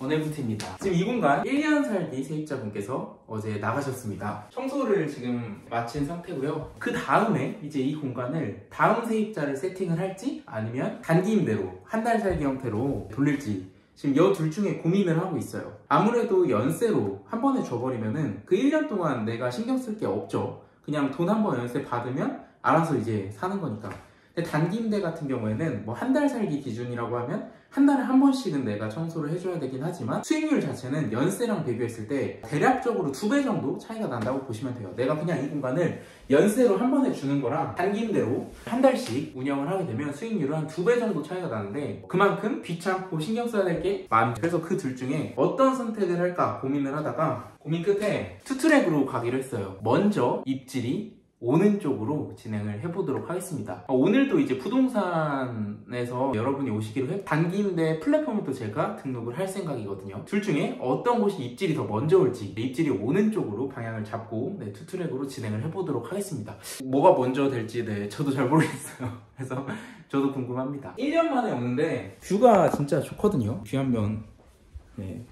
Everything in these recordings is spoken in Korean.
원해부트입니다. 지금 이 공간 1년 살기 세입자분께서 어제 나가셨습니다. 청소를 지금 마친 상태고요. 그 다음에 이제 이 공간을 다음 세입자를 세팅을 할지 아니면 단기 임대로 한 달 살기 형태로 돌릴지 지금 이 둘 중에 고민을 하고 있어요. 아무래도 연세로 한 번에 줘버리면은 그 1년 동안 내가 신경 쓸 게 없죠. 그냥 돈 한 번 연세 받으면 알아서 이제 사는 거니까. 근데 단기 임대 같은 경우에는 뭐 한 달 살기 기준이라고 하면 한 달에 한 번씩은 내가 청소를 해줘야 되긴 하지만 수익률 자체는 연세랑 비교했을 때 대략적으로 2배 정도 차이가 난다고 보시면 돼요. 내가 그냥 이 공간을 연세로 한 번에 주는 거랑 단기 임대로 한 달씩 운영을 하게 되면 수익률은 한 2배 정도 차이가 나는데 그만큼 귀찮고 신경 써야 될 게 많아요. 그래서 그 둘 중에 어떤 선택을 할까 고민을 하다가 고민 끝에 투트랙으로 가기로 했어요. 먼저 입질이 오는 쪽으로 진행을 해보도록 하겠습니다. 오늘도 이제 부동산에서 여러분이 오시기로 했고 단기 임대 플랫폼에도 제가 등록을 할 생각이거든요. 둘 중에 어떤 곳이 입질이 더 먼저 올지 입질이 오는 쪽으로 방향을 잡고 투트랙으로 진행을 해보도록 하겠습니다. 뭐가 먼저 될지 저도 잘 모르겠어요. 그래서 저도 궁금합니다. 1년 만에 오는데 뷰가 진짜 좋거든요. 뷰 한번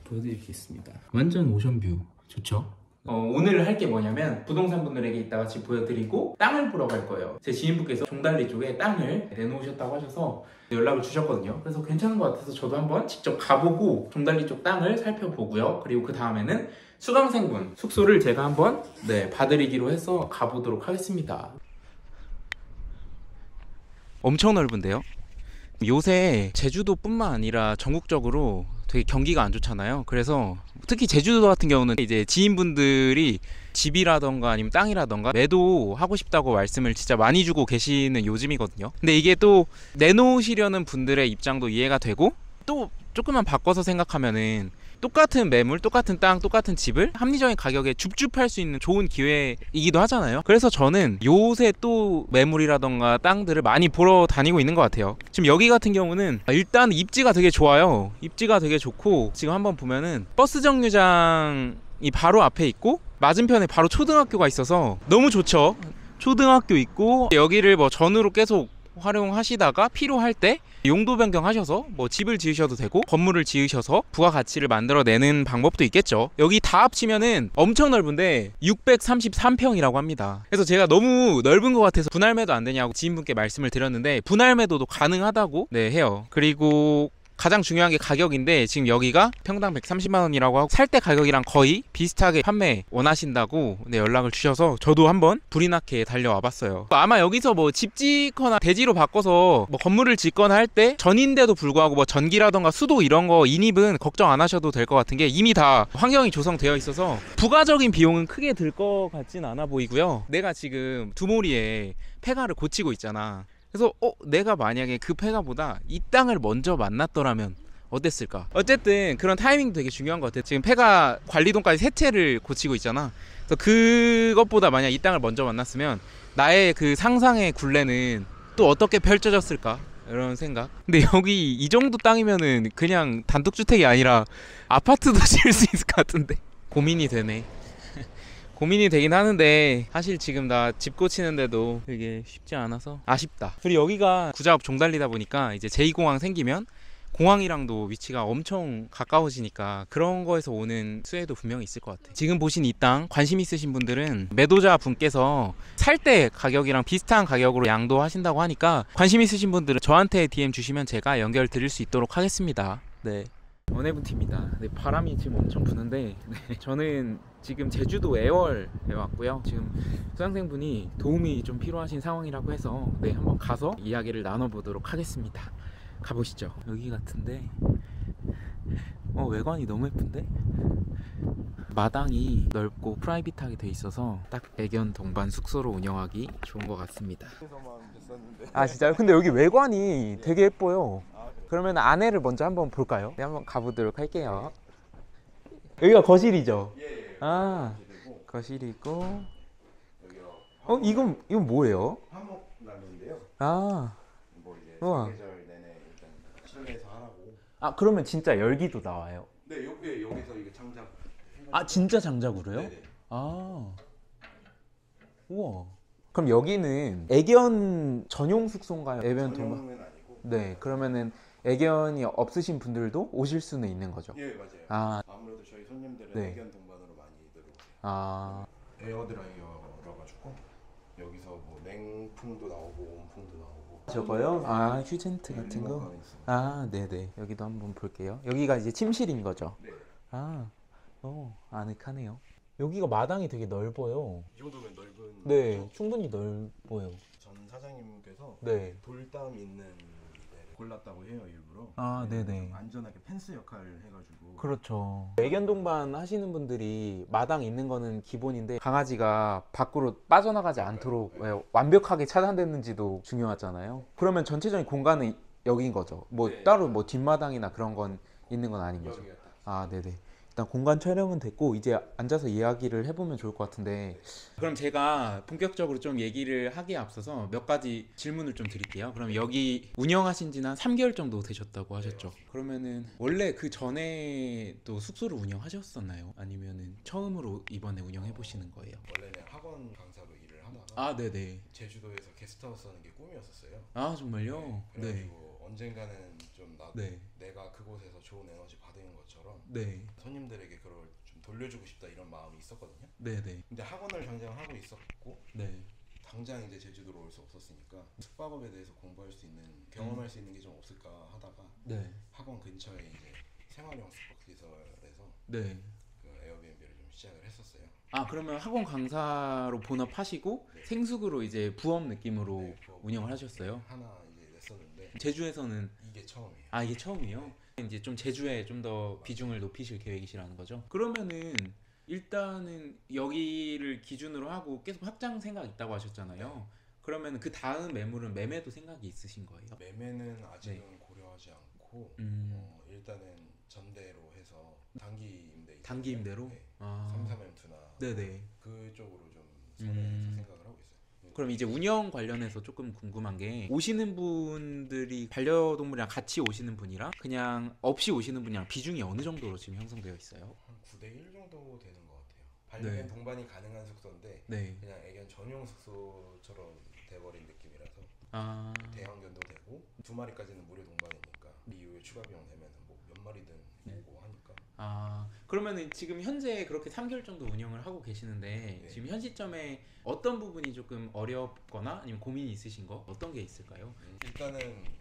보여드리겠습니다. 완전 오션뷰 좋죠? 오늘 할 게 뭐냐면 부동산 분들에게 이따 같이 보여드리고 땅을 보러 갈 거예요. 제 지인분께서 종달리 쪽에 땅을 내놓으셨다고 하셔서 연락을 주셨거든요. 그래서 괜찮은 것 같아서 저도 한번 직접 가보고 종달리 쪽 땅을 살펴보고요. 그리고 그 다음에는 수강생분 숙소를 제가 한번 봐드리기로 해서 가보도록 하겠습니다. 엄청 넓은데요? 요새 제주도뿐만 아니라 전국적으로 되게 경기가 안 좋잖아요. 그래서 특히 제주도 같은 경우는 이제 지인분들이 집이라던가 아니면 땅이라던가 매도하고 싶다고 말씀을 진짜 많이 주고 계시는 요즘이거든요. 근데 이게 또 내놓으시려는 분들의 입장도 이해가 되고 또 조금만 바꿔서 생각하면은 똑같은 매물, 똑같은 땅, 똑같은 집을 합리적인 가격에 줍줍할 수 있는 좋은 기회이기도 하잖아요. 그래서 저는 요새 또 매물이라던가 땅들을 많이 보러 다니고 있는 것 같아요. 지금 여기 같은 경우는 일단 입지가 되게 좋아요. 입지가 되게 좋고 지금 한번 보면은 버스 정류장이 바로 앞에 있고 맞은편에 바로 초등학교가 있어서 너무 좋죠. 초등학교 있고 여기를 뭐 전으로 계속 활용하시다가 필요할 때 용도 변경하셔서 뭐 집을 지으셔도 되고 건물을 지으셔서 부가가치를 만들어내는 방법도 있겠죠. 여기 다 합치면은 엄청 넓은데 633평이라고 합니다. 그래서 제가 너무 넓은 것 같아서 분할매도 안 되냐고 지인분께 말씀을 드렸는데 분할매도도 가능하다고 해요. 그리고 가장 중요한 게 가격인데 지금 여기가 평당 130만원이라고 하고 살 때 가격이랑 거의 비슷하게 판매 원하신다고 연락을 주셔서 저도 한번 불이 나게 달려와 봤어요. 아마 여기서 뭐 집 짓거나 대지로 바꿔서 뭐 건물을 짓거나 할 때 전인데도 불구하고 뭐 전기라던가 수도 이런 거 인입은 걱정 안 하셔도 될 것 같은 게 이미 다 환경이 조성되어 있어서 부가적인 비용은 크게 들 것 같진 않아 보이고요. 내가 지금 두모리에 폐가를 고치고 있잖아. 그래서 내가 만약에 그 폐가보다 이 땅을 먼저 만났더라면 어땠을까? 어쨌든 그런 타이밍도 되게 중요한 것 같아요. 지금 폐가 관리동까지 세 채를 고치고 있잖아. 그래서 그것보다 만약 이 땅을 먼저 만났으면 나의 그 상상의 굴레는 또 어떻게 펼쳐졌을까? 이런 생각. 근데 여기 이 정도 땅이면은 그냥 단독주택이 아니라 아파트도 지을 수 있을 것 같은데 고민이 되네. 고민이 되긴 하는데 사실 지금 나 집 고치는데도 되게 쉽지 않아서 아쉽다. 그리고 여기가 구자업 종달리다 보니까 이제 제2공항 생기면 공항이랑도 위치가 엄청 가까워지니까 그런 거에서 오는 수혜도 분명히 있을 것 같아. 지금 보신 이 땅 관심 있으신 분들은 매도자 분께서 살 때 가격이랑 비슷한 가격으로 양도하신다고 하니까 관심 있으신 분들은 저한테 DM 주시면 제가 연결 드릴 수 있도록 하겠습니다. 원해부트입니다. 바람이 지금 엄청 부는데 저는 지금 제주도 애월에 왔고요. 지금 수강생분이 도움이 좀 필요하신 상황이라고 해서 한번 가서 이야기를 나눠보도록 하겠습니다. 가보시죠. 여기 같은데 외관이 너무 예쁜데? 마당이 넓고 프라이빗하게 돼 있어서 딱 애견 동반 숙소로 운영하기 좋은 것 같습니다. 아 진짜요? 근데 여기 외관이 되게 예뻐요. 그러면 안에를 먼저 한번 볼까요? 네, 한번 가보도록 할게요. 여기가 거실이죠? 예. 아, 거실이고. 이건 뭐예요? 화목난로인데요. 아, 뭐 이제 우와. 사계절 내내 일단 실내에서 하라고. 아 그러면 진짜 열기도 나와요? 네, 여기서 이게 장작. 아 진짜 장작으로요? 네네. 아, 우와. 그럼 여기는 애견 전용 숙소인가요? 애견 동반. 전용은 아니고. 네, 그러면은 애견이 없으신 분들도 오실 수는 있는 거죠. 예, 맞아요. 아, 아무래도 저희 손님들은 네. 애견 동반으로 많이 들어오세요. 아, 에어드라이어라 가지고 여기서 뭐 냉풍도 나오고 온풍도 나오고. 저거요? 아, 휴젠트 같은 거? 리모컨이 있어요. 아, 네네. 여기도 한번 볼게요. 여기가 이제 침실인 거죠? 네. 아, 아늑하네요. 여기가 마당이 되게 넓어요. 이 정도면 넓은. 네, 거죠? 충분히 넓어요. 전 사장님께서 네. 돌담 있는 데를 골랐다고 해요, 일부러. 아, 네네. 좀 안전하게 펜스 역할을 해가지고. 그렇죠. 애견 동반 하시는 분들이 마당 있는 거는 기본인데 강아지가 밖으로 빠져나가지 않도록 왜 완벽하게 차단됐는지도 중요하잖아요. 그러면 전체적인 공간은 여기인 거죠. 뭐 네. 따로 뭐 뒷마당이나 그런 건 있는 건 아닌 거죠. 여기가 딱. 아, 네네. 일단 공간 촬영은 됐고 이제 앉아서 이야기를 해보면 좋을 것 같은데, 그럼 제가 본격적으로 좀 얘기를 하기에 앞서서 몇 가지 질문을 좀 드릴게요. 그럼 여기 운영하신 지는 한 3개월 정도 되셨다고 하셨죠? 그러면은 원래 그 전에 또 숙소를 운영하셨었나요? 아니면은 처음으로 이번에 운영해 보시는 거예요? 원래는 학원 강사로 일을 하다가 아, 네네. 제주도에서 게스트하우스 하는 게 꿈이었었어요. 아, 정말요? 네. 그래가지고 언젠가는 좀 네. 내가 그곳에서 좋은 에너지 받은 것처럼 네. 손님들에게 그걸 좀 돌려주고 싶다 이런 마음이 있었거든요. 네네. 근데 학원을 당장 하고 있었고 네. 당장 이제 제주도로 올 수 없었으니까 숙박업에 대해서 공부할 수 있는 경험할 수 있는 게 좀 없을까 하다가 네. 학원 근처에 이제 생활형 숙박시설에서 네. 그 에어비앤비를 좀 시작을 했었어요. 아, 그러면 학원 강사로 본업하시고 네. 생수구로 이제 부업 느낌으로 네, 부업 운영을 하셨어요? 하나 이제 냈었는데 제주에서는 이게 처음이에요. 아, 이게 처음이에요? 이제 좀 제주에 좀 더 비중을 높이실 계획이시라는 거죠? 그러면은 일단은 여기를 기준으로 하고 계속 확장 생각 있다고 하셨잖아요. 그러면 그 다음 매물은 매매도 생각이 있으신 거예요? 매매는 아직은 고려하지 않고 일단은 전대로 해서 단기 임대 있잖아요. 단기 임대로? 네. 아, 3, 4멘트나 네네. 그쪽으로 좀 선회해서 생각을 하고 있어요. 그럼 이제 운영 관련해서 조금 궁금한 게, 오시는 분들이 반려동물이랑 같이 오시는 분이랑 그냥 없이 오시는 분이랑 비중이 어느 정도로 지금 형성되어 있어요? 한 9대1 정도 되는 것 같아요. 반려견 네. 동반이 가능한 숙소인데 네. 그냥 애견 전용 숙소처럼 돼버린 느낌이라서 아, 대형견도 되고 2마리까지는 무료 동반이니까 이후에 추가 비용 내면 뭐 몇 마리든 오고 하니까. 아, 그러면은 지금 현재 그렇게 3개월 정도 운영을 하고 계시는데 네. 지금 현 시점에 어떤 부분이 조금 어렵거나 아니면 고민이 있으신 거 어떤 게 있을까요? 일단은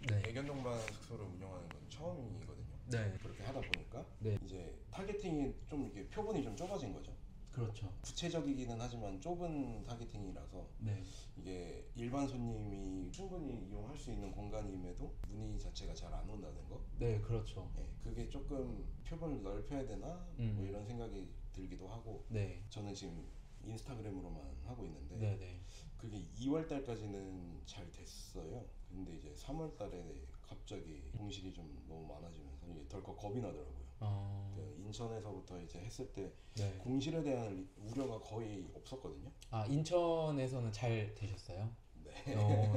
네. 애견 동반 숙소를 운영하는 건 처음이거든요. 네. 그렇게 하다 보니까 네. 이제 타겟팅이 좀 이렇게 표본이 좀 좁아진 거죠. 그렇죠. 구체적이기는 하지만 좁은 타겟팅이라서 네. 이게 일반 손님이 충분히 이용할 수 있는 공간임에도 문의 자체가 잘 안 온다는 거. 네, 그렇죠. 예, 그게 조금 표본을 넓혀야 되나 뭐 이런 생각이 들기도 하고. 네. 저는 지금 인스타그램으로만 하고 있는데 네, 네. 그게 2월 달까지는 잘 됐어요. 근데 이제 3월 달에 갑자기 공실이 좀 너무 많아지면서 이게 덜컥 겁이 나더라고요. 그 인천에서부터 이제 했을 때 네. 공실에 대한 우려가 거의 없었거든요. 아, 인천에서는 잘 되셨어요? 네.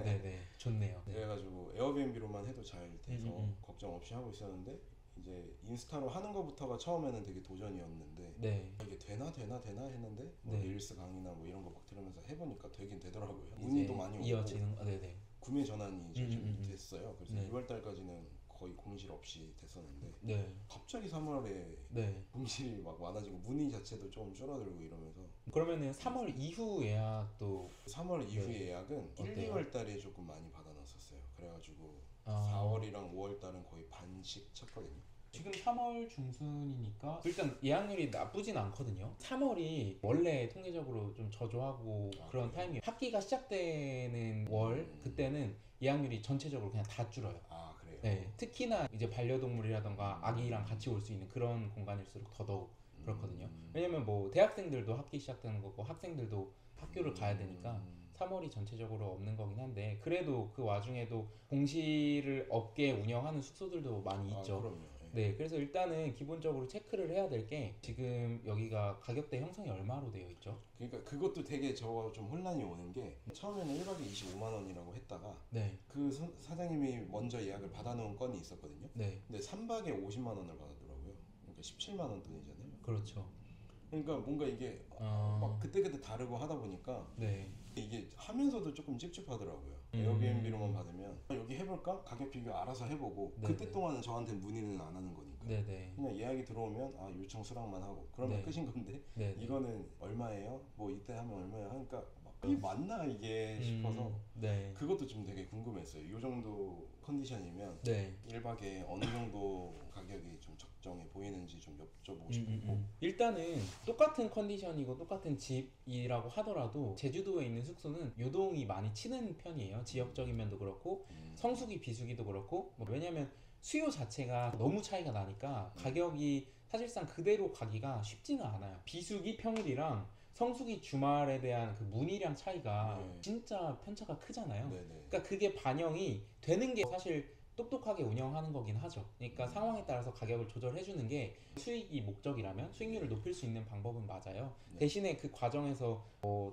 네네. 좋네요. 네. 그래가지고 에어비앤비로만 해도 잘 돼서 음. 걱정 없이 하고 있었는데 이제 인스타로 하는 것부터가 처음에는 되게 도전이었는데 네. 이게 되나 했는데 뭐 네. 릴스 강의나 뭐 이런 거 막 들으면서 해보니까 되긴 되더라고요. 문의도 많이 오고 이어지는 거. 네네. 구매 전환이 이제 좀 음. 됐어요. 그래서 네. 2월 달까지는 거의 공실 없이 됐었는데 네. 갑자기 3월에 네. 공실이 막 많아지고 문의 자체도 좀 줄어들고 이러면서 그러면은 3월 이후 예약도 3월 이후 네. 예약은 1, 어때요? 2월 달에 조금 많이 받아놨었어요. 그래가지고 아. 4월이랑 5월 달은 거의 반씩 쳤거든요. 지금 3월 중순이니까 일단 예약률이 나쁘진 않거든요. 3월이 원래 통계적으로 좀 저조하고 그런 그래요? 타이밍, 학기가 시작되는 월 그때는 예약률이 전체적으로 그냥 다 줄어요. 아 그래요? 네, 특히나 이제 반려동물이라던가 아기랑 같이 올 수 있는 그런 공간일수록 더더욱 그렇거든요. 왜냐면 뭐 대학생들도 학기 시작되는 거고 학생들도 학교를 가야 되니까 3월이 전체적으로 없는 거긴 한데, 그래도 그 와중에도 공실을 없게 운영하는 숙소들도 많이 있죠. 그럼요. 네, 그래서 일단은 기본적으로 체크를 해야 될 게, 지금 여기가 가격대 형성이 얼마로 되어 있죠? 그러니까 그것도 되게 저 좀 혼란이 오는 게 처음에는 1박에 25만 원이라고 했다가 네, 그 사장님이 먼저 예약을 받아놓은 건이 있었거든요. 네, 근데 3박에 50만 원을 받았더라고요. 그러니까 17만 원 돈이잖아요. 그렇죠. 그러니까 뭔가 이게 막 그때그때 다르고 하다 보니까 네. 이게 하면서도 조금 찝찝하더라고요. 에어비앤비로만 받으면 여기 해볼까? 가격 비교 알아서 해보고 네네. 그때 동안은 저한테 문의는 안 하는 거니까 네네. 그냥 예약이 들어오면 요청 수락만 하고 그러면 네. 끝인 건데 네네. 이거는 얼마예요? 뭐 이때 하면 얼마예요? 하니까 막 이게 맞나 이게 싶어서 네. 그것도 좀 되게 궁금했어요. 이 정도 컨디션이면 네. 1박에 어느 정도 가격이 좀 적정해 보이는지 좀 여쭤보고 싶었고 일단은 똑같은 컨디션이고 똑같은 집이라고 하더라도 제주도에 있는 숙소는 요동이 많이 치는 편이에요. 지역적인 면도 그렇고 성수기 비수기도 그렇고 왜냐면 수요 자체가 너무 차이가 나니까 가격이 사실상 그대로 가기가 쉽지는 않아요. 비수기 평일이랑 성수기 주말에 대한 그 문의량 차이가 진짜 편차가 크잖아요. 네네. 그러니까 그게 반영이 되는 게 사실 똑똑하게 운영하는 거긴 하죠. 그러니까 상황에 따라서 가격을 조절해주는 게 수익이 목적이라면 수익률을 높일 수 있는 방법은 맞아요. 대신에 그 과정에서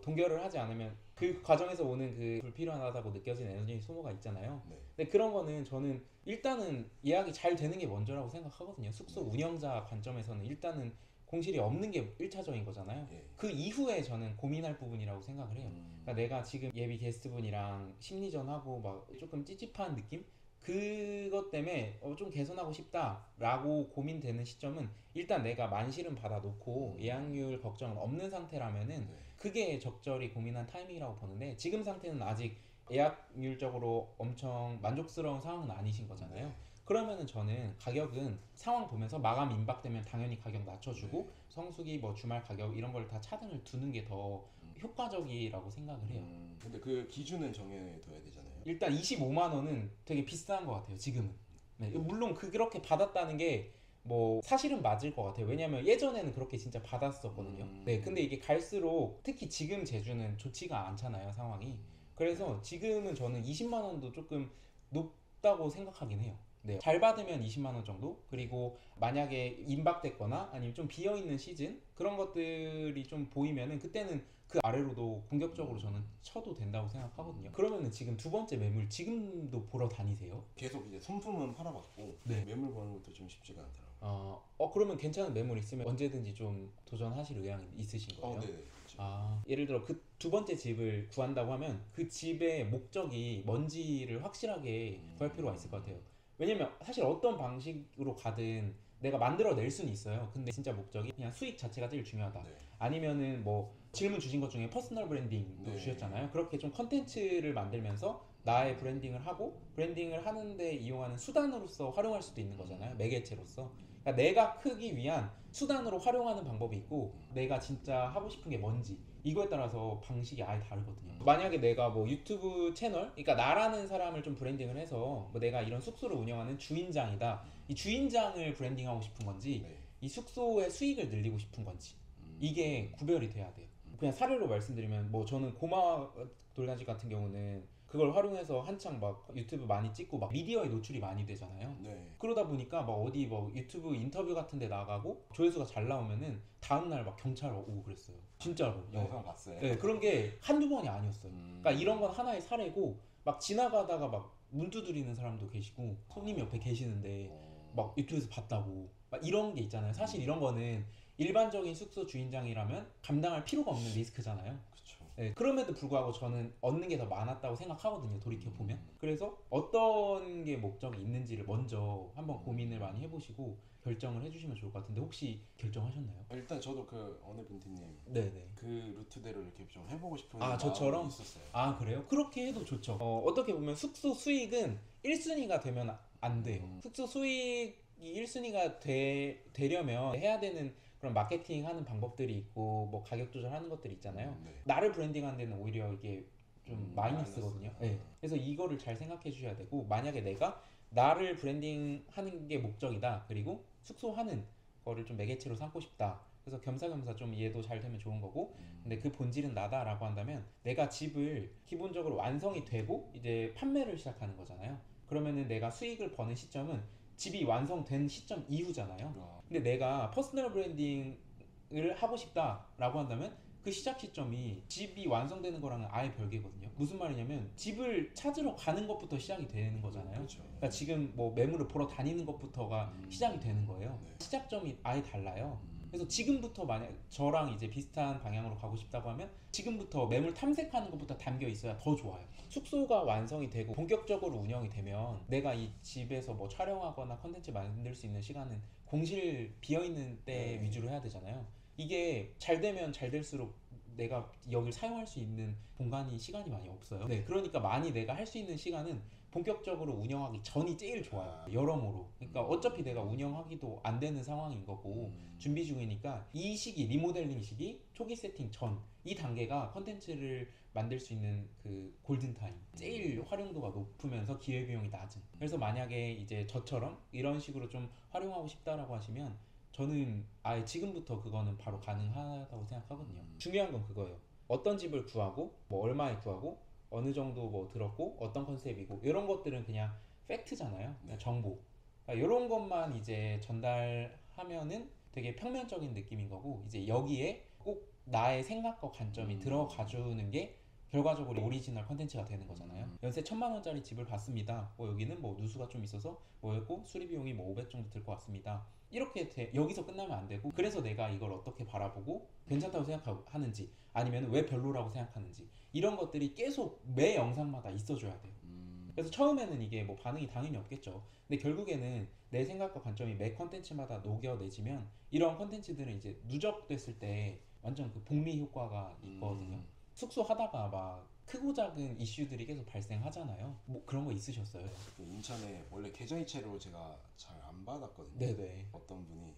동결을 하지 않으면 그 과정에서 오는 그 불필요하다고 느껴지는 에너지 소모가 있잖아요. 근데 그런 거는 저는 일단은 예약이 잘 되는 게 먼저라고 생각하거든요. 숙소 운영자 관점에서는 일단은 공실이 없는 게 1차적인 거잖아요. 그 이후에 저는 고민할 부분이라고 생각을 해요. 그러니까 내가 지금 예비 게스트분이랑 심리전하고 막 조금 찝찝한 느낌? 그것 때문에 좀 개선하고 싶다라고 고민되는 시점은 일단 내가 만실은 받아놓고 예약률 걱정은 없는 상태라면은 그게 적절히 고민한 타이밍이라고 보는데 지금 상태는 아직 예약률적으로 엄청 만족스러운 상황은 아니신 거잖아요. 그러면은 저는 가격은 상황 보면서 마감 임박되면 당연히 가격 낮춰주고 성수기 뭐 주말 가격 이런 걸 다 차등을 두는 게 더 효과적이라고 생각을 해요. 근데 그 기준은 정해둬야 되잖아요. 일단 25만 원은 되게 비싼 것 같아요. 지금은. 네, 물론 그렇게 받았다는 게 뭐 사실은 맞을 것 같아요. 왜냐면 예전에는 그렇게 진짜 받았었거든요. 네, 근데 이게 갈수록 특히 지금 제주는 좋지가 않잖아요, 상황이. 그래서 지금은 저는 20만 원도 조금 높다고 생각하긴 해요. 네, 잘 받으면 20만 원 정도. 그리고 만약에 임박됐거나 아니면 좀 비어 있는 시즌 그런 것들이 좀 보이면은 그때는 그 아래로도 공격적으로 저는 쳐도 된다고 생각하거든요. 그러면은 지금 두 번째 매물 지금도 보러 다니세요? 계속 이제 손품은 팔아봤고 매물 보는 것도 좀 쉽지가 않더라고요. 그러면 괜찮은 매물 있으면 언제든지 좀 도전하실 의향이 있으신 거예요? 네, 그렇죠. 예를 들어 그 두 번째 집을 구한다고 하면 그 집의 목적이 뭔지를 확실하게 구할 필요가 있을 것 같아요. 왜냐면 사실 어떤 방식으로 가든 내가 만들어낼 수는 있어요. 근데 진짜 목적이 그냥 수익 자체가 제일 중요하다. 아니면은 뭐 질문 주신 것 중에 퍼스널 브랜딩도 주셨잖아요. 그렇게 좀 컨텐츠를 만들면서 나의 브랜딩을 하고 브랜딩을 하는데 이용하는 수단으로서 활용할 수도 있는 거잖아요. 매개체로서. 그러니까 내가 크기 위한 수단으로 활용하는 방법이 있고 내가 진짜 하고 싶은 게 뭔지 이거에 따라서 방식이 아예 다르거든요. 만약에 내가 뭐 유튜브 채널, 그러니까 나라는 사람을 좀 브랜딩을 해서 뭐 내가 이런 숙소를 운영하는 주인장이다. 이 주인장을 브랜딩하고 싶은 건지 이 숙소의 수익을 늘리고 싶은 건지 이게 구별이 돼야 돼요. 그냥 사례로 말씀드리면 뭐 저는 고마 돌단지 같은 경우는 그걸 활용해서 한창 막 유튜브 많이 찍고 막 미디어에 노출이 많이 되잖아요. 그러다 보니까 막 어디 뭐 유튜브 인터뷰 같은 데 나가고 조회수가 잘 나오면은 다음날 막 경찰 오고 그랬어요. 진짜로. 영상 봤어요. 네, 그런 게 한두 번이 아니었어요. 그러니까 이런 건 하나의 사례고 막 지나가다가 막 문 두드리는 사람도 계시고 손님 옆에 계시는데 막 유튜브에서 봤다고 막 이런 게 있잖아요. 사실 이런 거는 일반적인 숙소 주인장이라면 감당할 필요가 없는 리스크잖아요. 그렇죠. 네, 그럼에도 불구하고 저는 얻는 게 더 많았다고 생각하거든요. 돌이켜보면. 그래서 어떤 게 목적이 있는지를 먼저 한번 고민을 많이 해보시고 결정을 해주시면 좋을 것 같은데 혹시 결정하셨나요? 일단 저도 그 어느 빈티님 네네. 그 루트대로 이렇게 좀 해보고 싶은 저처럼? 마음이 있었어요. 그래요? 그렇게 해도 좋죠. 어떻게 보면 숙소 수익은 1순위가 되면 안 돼요. 숙소 수익이 1순위가 되려면 해야 되는 그런 마케팅 하는 방법들이 있고 뭐 가격 조절하는 것들이 있잖아요. 나를 브랜딩하는 데는 오히려 이게 좀 마이너스거든요. 네. 그래서 이거를 잘 생각해 주셔야 되고 만약에 내가 나를 브랜딩하는 게 목적이다. 그리고 숙소 하는 거를 좀 매개체로 삼고 싶다. 그래서 겸사겸사 좀 이해도 잘 되면 좋은 거고 근데 그 본질은 나다라고 한다면 내가 집을 기본적으로 완성이 되고 이제 판매를 시작하는 거잖아요. 그러면은 내가 수익을 버는 시점은 집이 완성된 시점 이후잖아요. 근데 내가 퍼스널 브랜딩을 하고 싶다라고 한다면 그 시작 시점이 집이 완성되는 거랑은 아예 별개거든요. 무슨 말이냐면 집을 찾으러 가는 것부터 시작이 되는 거잖아요. 그렇죠. 그러니까 지금 뭐 매물을 보러 다니는 것부터가 시작이 되는 거예요. 시작점이 아예 달라요. 그래서 지금부터 만약 저랑 이제 비슷한 방향으로 가고 싶다고 하면 지금부터 매물 탐색하는 것부터 담겨 있어야 더 좋아요. 숙소가 완성이 되고 본격적으로 운영이 되면 내가 이 집에서 뭐 촬영하거나 컨텐츠 만들 수 있는 시간은 공실 비어있는 때 위주로 해야 되잖아요. 이게 잘 되면 잘 될수록 내가 여기를 사용할 수 있는 공간이 시간이 많이 없어요. 네, 그러니까 많이 내가 할 수 있는 시간은 본격적으로 운영하기 전이 제일 좋아요. 여러모로. 그러니까 어차피 내가 운영하기도 안 되는 상황인 거고 준비 중이니까 이 시기, 리모델링 시기, 초기 세팅 전 이 단계가 컨텐츠를 만들 수 있는 그 골든타임, 제일 활용도가 높으면서 기회비용이 낮은. 그래서 만약에 이제 저처럼 이런 식으로 좀 활용하고 싶다라고 하시면 저는 아예 지금부터 그거는 바로 가능하다고 생각하거든요. 중요한 건 그거예요. 어떤 집을 구하고 뭐 얼마에 구하고 어느 정도 뭐 들었고 어떤 컨셉이고 이런 것들은 그냥 팩트잖아요. 그냥 정보. 그러니까 이런 것만 이제 전달하면은 되게 평면적인 느낌인 거고, 이제 여기에 꼭 나의 생각과 관점이 들어가 주는 게 결과적으로 오리지널 컨텐츠가 되는 거잖아요. 연세 1,000만 원짜리 집을 봤습니다. 뭐 여기는 뭐 누수가 좀 있어서 뭐였고 수리비용이 뭐 500 정도 들 것 같습니다. 이렇게 여기서 끝나면 안 되고, 그래서 내가 이걸 어떻게 바라보고 괜찮다고 생각하는지 아니면 왜 별로라고 생각하는지 이런 것들이 계속 매 영상마다 있어줘야 돼요. 그래서 처음에는 이게 뭐 반응이 당연히 없겠죠. 근데 결국에는 내 생각과 관점이 매 컨텐츠마다 녹여내지면 이런 컨텐츠들은 이제 누적됐을 때 완전 그 복리 효과가 있거든요. 숙소 하다가 막 크고 작은 이슈들이 계속 발생하잖아요. 뭐 그런 거 있으셨어요? 그 인천에 원래 계좌이체로 제가 잘 안 받았거든요. 네네. 어떤 분이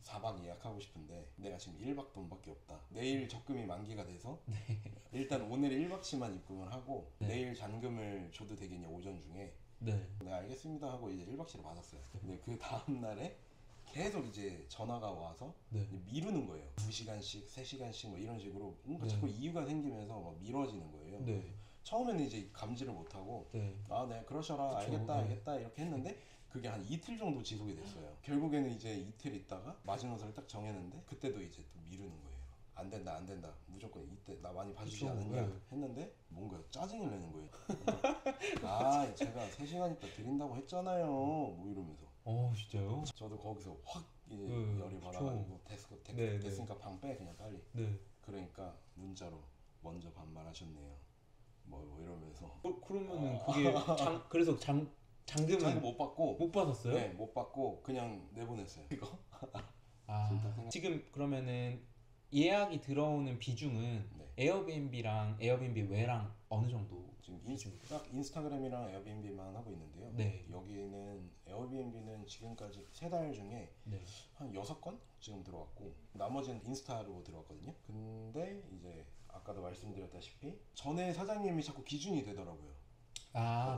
4박 예약하고 싶은데 내가 지금 1박 돈밖에 없다. 내일 적금이 만기가 돼서 일단 오늘 1박치만 입금을 하고 내일 잔금을 줘도 되겠냐 오전 중에. 네, 알겠습니다 하고 이제 1박치를 받았어요. 근데 그 다음날에 계속 이제 전화가 와서 이제 미루는 거예요. 2시간씩, 3시간씩 뭐 이런 식으로 뭔가 자꾸 이유가 생기면서 막 미뤄지는 거예요. 처음에는 이제 감지를 못하고 아, 네, 그러셔라. 그쵸, 알겠다, 알겠다 이렇게 했는데 그게 한 이틀 정도 지속이 됐어요. 결국에는 이제 이틀 있다가 마지노선을 딱 정했는데 그때도 이제 또 미루는 거예요. 안 된다, 안 된다. 무조건 이때 나 많이 봐주지 않았냐 했는데 뭔가 짜증을 내는 거예요. 아, 제가 3시간 있다 드린다고 했잖아요. 뭐 이러면서. 진짜요? 저도 거기서 확 이제 열이 받아가지고 됐으니까 방 빼 그냥 빨리. 그러니까 문자로 먼저 반말하셨네요. 뭐 이러면서. 그러면은 그게 그래서 잔금은 못 받고. 못 받았어요? 네, 못 받고 그냥 내보냈어요. 이거. 지금 그러면은 예약이 들어오는 비중은 에어비앤비랑 에어비앤비 외랑 어느 정도? 지금 딱 인스타그램이랑 에어비앤비만 하고 있는데요. 여기는 에어비앤비는 지금까지 3달 중에 한 6건 지금 들어왔고 나머지는 인스타로 들어왔거든요. 근데 이제 아까도 말씀드렸다시피 전에 사장님이 자꾸 기준이 되더라고요.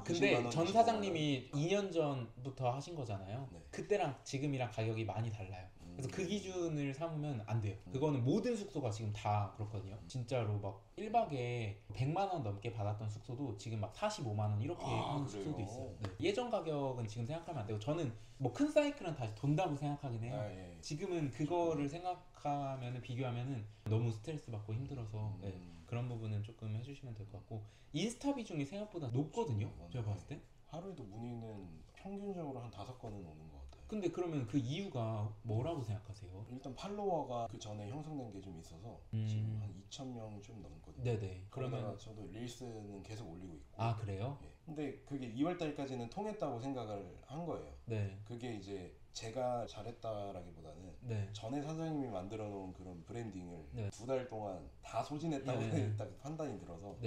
근데 전 사장님이 2년 전부터 하신 거잖아요. 그때랑 지금이랑 가격이 많이 달라요. 그래서 그 기준을 삼으면 안 돼요. 그거는 모든 숙소가 지금 다 그렇거든요. 진짜로 막 1박에 100만 원 넘게 받았던 숙소도 지금 막 45만 원 이렇게 하는 숙소도 있어요. 예전 가격은 지금 생각하면 안 되고, 저는 뭐 큰 사이클은 다시 돈다고 생각하긴 해요. 지금은 그거를 생각하면은 비교하면은 너무 스트레스 받고 힘들어서 그런 부분은 조금 해주시면 될 것 같고, 인스타 비중이 생각보다 높거든요. 제가 봤을 때 하루에도 문의는 평균적으로 한 5건은 오는 것 같아요. 근데 그러면 그 이유가 뭐라고 생각하세요? 일단 팔로워가 그 전에 형성된 게 좀 있어서 지금 한 2,000명이 좀 넘거든요. 그러면 저도 릴스는 계속 올리고 있고. 그래요? 근데 그게 2월달까지는 통했다고 생각을 한 거예요. 그게 이제 제가 잘했다라기보다는 전에 사장님이 만들어 놓은 그런 브랜딩을 2달 동안 다 소진했다고 딱 판단이 들어서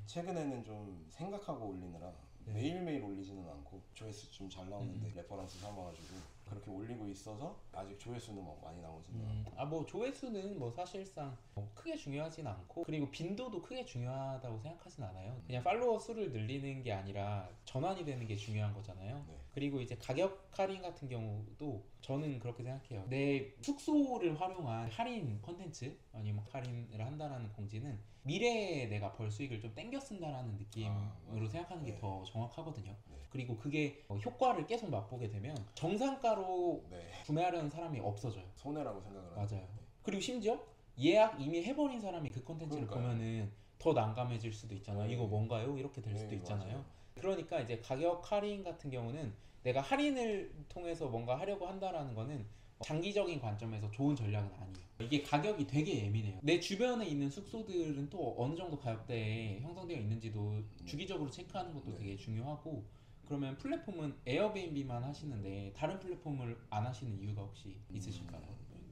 최근에는 좀 생각하고 올리느라 매일매일 올리지는 않고 조회수 좀 잘 나오는데 레퍼런스 삼아가지고 그렇게 올리고 있어서 아직 조회수는 막 많이 나오지는 않고. 뭐 조회수는 뭐 사실상 뭐 크게 중요하진 않고, 그리고 빈도도 크게 중요하다고 생각하진 않아요. 그냥 팔로워 수를 늘리는 게 아니라 전환이 되는 게 중요한 거잖아요. 그리고 이제 가격 할인 같은 경우도 저는 그렇게 생각해요. 내 숙소를 활용한 할인 컨텐츠 아니면 할인을 한다라는 공지는 미래에 내가 벌 수익을 좀 땡겨 쓴다라는 느낌으로 생각하는 게 더 정확하거든요. 그리고 그게 효과를 계속 맛보게 되면 정상가로 구매하려는 사람이 없어져요. 손해라고 생각을 맞아요. 그리고 심지어 예약 이미 해버린 사람이 그 컨텐츠를 보면은 더 난감해질 수도 있잖아요. 이거 뭔가요? 이렇게 될 수도 있잖아요. 그러니까 이제 가격 할인 같은 경우는 내가 할인을 통해서 뭔가 하려고 한다라는 거는 장기적인 관점에서 좋은 전략은 아니에요. 이게 가격이 되게 예민해요. 내 주변에 있는 숙소들은 또 어느 정도 가격대에 형성되어 있는지도 주기적으로 체크하는 것도 되게 중요하고. 그러면 플랫폼은 에어비앤비만 하시는데 다른 플랫폼을 안 하시는 이유가 혹시 있으실까요?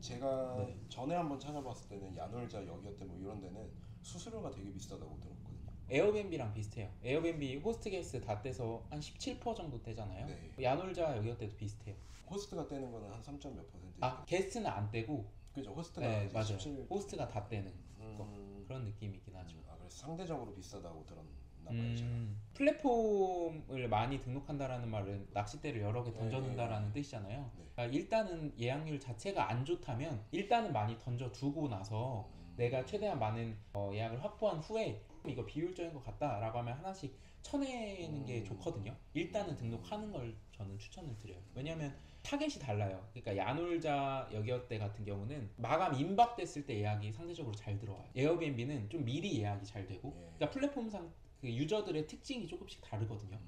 제가 네. 전에 한번 찾아봤을 때는 야놀자, 여기어때 뭐 이런 데는 수수료가 되게 비싸다고 들었거든요. 에어비앤비랑 비슷해요. 에어비앤비 호스트 게스트 다 떼서 한 17% 정도 떼잖아요. 네. 야놀자 여기어때도 비슷해요. 호스트가 떼는 거는 한 3점 몇 %? 아, 게스트는 안 떼고, 그죠. 호스트가 네, 이제 맞아요. 17... 호스트가 다 떼는 거. 그런 느낌이긴 하죠. 아, 그래서 상대적으로 비싸다고 들었나 봐요. 제가. 플랫폼을 많이 등록한다라는 말은 낚싯대를 여러 개 던져둔다라는 뜻이잖아요. 네. 그러니까 일단은 예약률 자체가 안 좋다면 일단은 많이 던져두고 나서 내가 최대한 많은 예약을 확보한 후에 이거 비효율적인 것 같다라고 하면 하나씩 쳐내는 게 좋거든요. 일단은 등록하는 걸 저는 추천을 드려요. 왜냐하면 타겟이 달라요. 그러니까 야놀자 여기어때 같은 경우는 마감 임박됐을 때 예약이 상대적으로 잘 들어와요. 에어비앤비는 좀 미리 예약이 잘 되고, 그러니까 플랫폼상 그 유저들의 특징이 조금씩 다르거든요.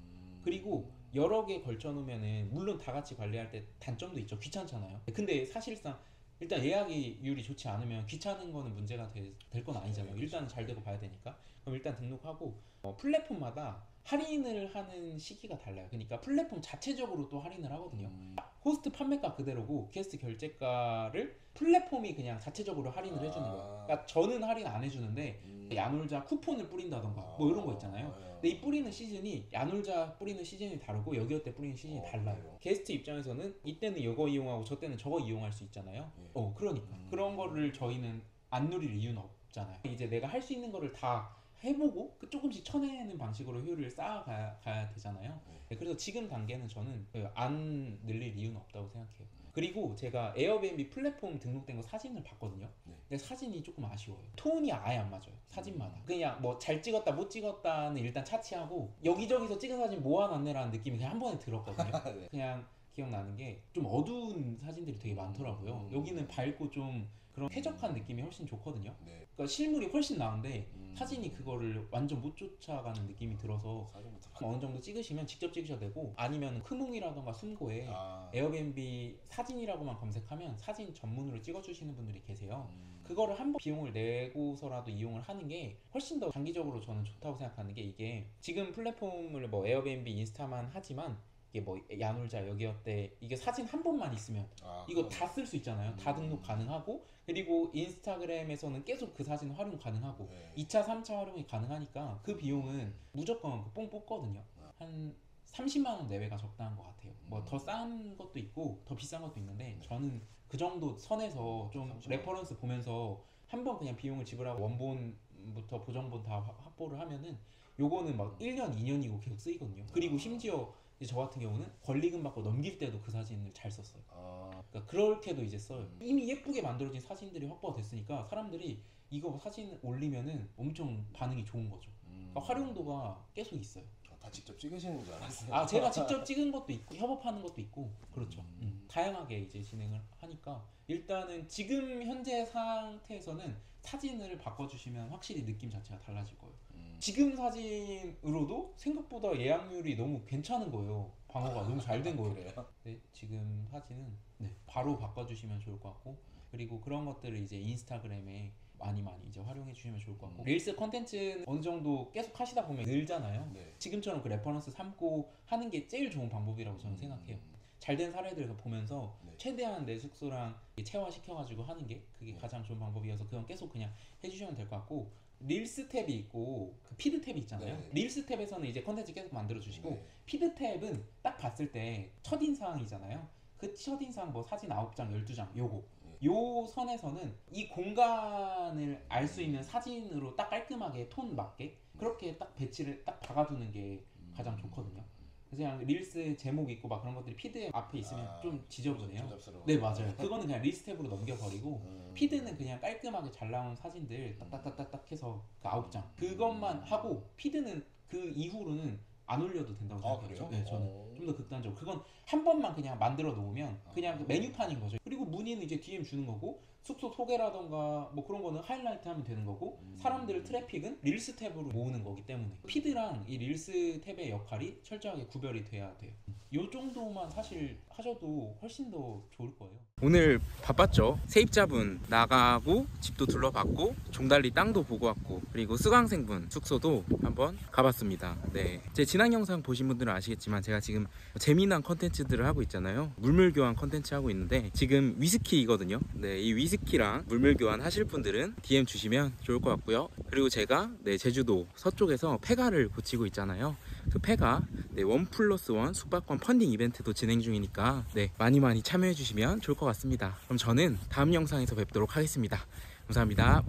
그리고 여러 개 걸쳐놓으면은 물론 다 같이 관리할 때 단점도 있죠. 귀찮잖아요. 근데 사실상 일단 예약률이 좋지 않으면 귀찮은 거는 문제가 될 건 아니잖아요. 일단은 잘 되고 봐야 되니까. 그럼 일단 등록하고 플랫폼마다 할인을 하는 시기가 달라요. 그러니까 플랫폼 자체적으로 또 할인을 하거든요. 호스트 판매가 그대로고 게스트 결제가를 플랫폼이 그냥 자체적으로 할인을 해주는 거예요. 그러니까 저는 할인 안 해주는데 야놀자 쿠폰을 뿌린다던가 뭐 이런 거 있잖아요. 근데 이 뿌리는 시즌이 야놀자 뿌리는 시즌이 다르고 여기어때 뿌리는 시즌이 달라요. 게스트 입장에서는 이때는 이거 이용하고 저 때는 저거 이용할 수 있잖아요. 그러니까 그런 거를 저희는 안 누릴 이유는 없잖아요. 이제 내가 할 수 있는 거를 다 해보고 조금씩 쳐내는 방식으로 효율을 쌓아가야 되잖아요. 그래서 지금 단계는 저는 안 늘릴 이유는 없다고 생각해요. 그리고 제가 에어비앤비 플랫폼 등록된 거 사진을 봤거든요. 근데 사진이 조금 아쉬워요. 톤이 아예 안 맞아요. 사진마다. 그냥 뭐 잘 찍었다 못 찍었다는 일단 차치하고 여기저기서 찍은 사진 모아놨네라는 느낌이 그냥 한 번에 들었거든요. 그냥 기억나는 게 좀 어두운 사진들이 되게 많더라고요. 여기는 밝고 좀 그런 쾌적한 느낌이 훨씬 좋거든요. 그러니까 실물이 훨씬 나은데 사진이 그거를 완전 못 쫓아가는 느낌이 들어서 어느 정도 찍으시면 직접 찍으셔도 되고, 아니면 크몽이라던가 숨고에 에어비앤비 사진이라고만 검색하면 사진 전문으로 찍어주시는 분들이 계세요. 그거를 한번 비용을 내고서라도 이용을 하는 게 훨씬 더 장기적으로 저는 좋다고 생각하는 게, 이게 지금 플랫폼을 뭐 에어비앤비 인스타만 하지만 이게 뭐 야놀자 여기어때 이게 사진 한 번만 있으면 이거 다 쓸 수 있잖아요. 다 등록 가능하고, 그리고 인스타그램에서는 계속 그 사진 활용 가능하고 2차 3차 활용이 가능하니까 그 비용은 무조건 뽕 뽑거든요. 한 30만 원 내외가 적당한 것 같아요. 뭐 더 싼 것도 있고 더 비싼 것도 있는데 저는 그 정도 선에서 좀 레퍼런스 보면서 한번 그냥 비용을 지불하고 원본부터 보정본 다 확보를 하면은 요거는 막 1년 2년이고 계속 쓰이거든요. 그리고 심지어 저 같은 경우는 권리금 받고 넘길 때도 그 사진을 잘 썼어요. 그러니까 그렇게도 이제 써요. 이미 예쁘게 만들어진 사진들이 확보가 됐으니까 사람들이 이거 사진 올리면은 엄청 반응이 좋은 거죠. 그러니까 활용도가 계속 있어요. 다 직접 찍으시는 줄 알았어요. 아, 제가 직접 찍은 것도 있고 협업하는 것도 있고 그렇죠. 다양하게 이제 진행을 하니까 일단은 지금 현재 상태에서는 사진을 바꿔주시면 확실히 느낌 자체가 달라질 거예요. 지금 사진으로도 생각보다 예약률이 너무 괜찮은 거예요. 방어가 너무 잘 된 거예요. 네, 지금 사진은 바로 바꿔주시면 좋을 것 같고, 그리고 그런 것들을 이제 인스타그램에 많이 이제 활용해 주시면 좋을 것 같고, 릴스 컨텐츠는 어느 정도 계속 하시다 보면 늘잖아요. 지금처럼 그 레퍼런스 삼고 하는 게 제일 좋은 방법이라고 저는 생각해요. 잘된 사례들을 보면서 최대한 내 숙소랑 체화시켜가지고 하는 게 그게 가장 좋은 방법이어서 그건 계속 그냥 해주시면 될 것 같고, 릴스 탭이 있고 그 피드 탭이 있잖아요. 릴스 탭에서는 이제 컨텐츠 계속 만들어 주시고 피드 탭은 딱 봤을 때 첫인상이잖아요. 그 첫인상 뭐 사진 9장 12장 요거 요 선에서는 이 공간을 알 수 있는 사진으로 딱 깔끔하게 톤 맞게 그렇게 딱 배치를 딱 박아두는 게 가장 좋거든요. 그래서 그냥 릴스 제목 있고 막 그런 것들이 피드 앞에 있으면 좀 지저분해요. 네, 맞아요. 그거는 그냥 릴스 탭으로 넘겨버리고 피드는 그냥 깔끔하게 잘 나온 사진들 딱딱딱딱 해서 그 9장 그것만 하고, 피드는 그 이후로는 안 올려도 된다고 생각해요. 네, 저는 좀 더 극단적으로 그건 한 번만 그냥 만들어 놓으면 그냥 그 메뉴판인 거죠. 그리고 문의는 이제 DM 주는 거고, 숙소 소개라던가 뭐 그런 거는 하이라이트 하면 되는 거고, 사람들 트래픽은 릴스 탭으로 모으는 거기 때문에 피드랑 이 릴스 탭의 역할이 철저하게 구별이 돼야 돼요. 요 정도만 사실 하셔도 훨씬 더 좋을 거예요. 오늘 바빴죠. 세입자분 나가고 집도 둘러봤고 종달리 땅도 보고 왔고 그리고 수강생분 숙소도 한번 가봤습니다. 네, 제 지난 영상 보신 분들은 아시겠지만 제가 지금 재미난 컨텐츠들을 하고 있잖아요. 물물 교환 컨텐츠 하고 있는데 지금 위스키이거든요. 네, 이 위스키랑 물물 교환 하실 분들은 DM 주시면 좋을 것 같고요. 그리고 제가 제주도 서쪽에서 폐가를 고치고 있잖아요. 그 폐가 1+1 숙박권 펀딩 이벤트도 진행 중이니까 많이 참여해 주시면 좋을 것 같습니다. 그럼 저는 다음 영상에서 뵙도록 하겠습니다. 감사합니다.